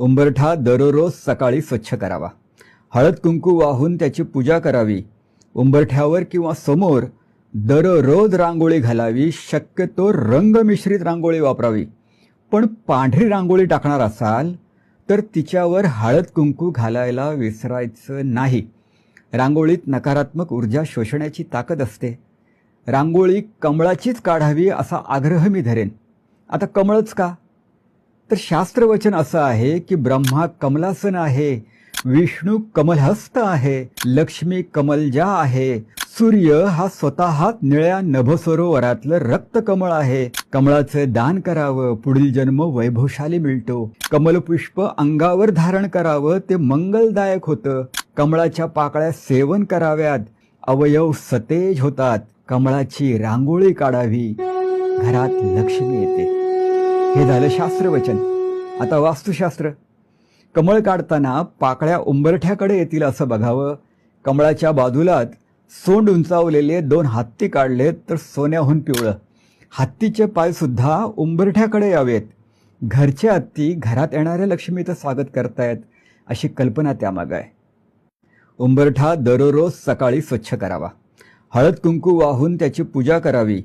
उंबरठा दररोज सकाळी स्वच्छ करावा. हळद कुंकू वाहून त्याची पूजा करावी. उंबरठ्यावर किंवा समोर दररोज रांगोळी घालावी. शक्यतो रंगमिश्रित रांगोळी वापरावी. पण पांढरी रांगोळी टाकणार असाल तर तिच्यावर हळद कुंकू घालायला विसरायचं नाही. रांगोळीत नकारात्मक ऊर्जा शोषण्याची ताकद असते. रांगोळी कमळाचीच काढावी असा आग्रह मी धरेन. आता कमळच का? तर शास्त्रवचन असं आहे की ब्रह्मा कमलासन आहे, विष्णू कमलहस्त आहे, लक्ष्मी कमलजा आहे, सूर्य हा स्वतःच निळ्या नभसरोवरातलं रक्तकमळ आहे. कमळाचं दान करावं, पुढील जन्म वैभवशाली मिळतो. कमलपुष्प अंगावर धारण करावं, ते मंगलदायक होतं. कमळाच्या पाकळ्या सेवन कराव्यात, अवयव सतेज होतात. कमळाची रांगोळी काढावी, घरात लक्ष्मी येते. हे झालं शास्त्रवचन. आता वास्तुशास्त्र. कमळ काढताना पाकळ्या उंबरठ्याकडे येतील असं बघावं. कमळाच्या बाजूलाच सोंड उंचावलेले 2 हत्ती काढलेत तर सोन्याहून पिवळं. हत्तीचे पाय सुद्धा उंबरठ्याकडे यावेत. घरचे हत्ती घरात येणाऱ्या लक्ष्मीचं स्वागत करतायत अशी कल्पना त्यामागं आहे. उंबरठा दररोज सकाळी स्वच्छ करावा. हळद कुंकू वाहून त्याची पूजा करावी.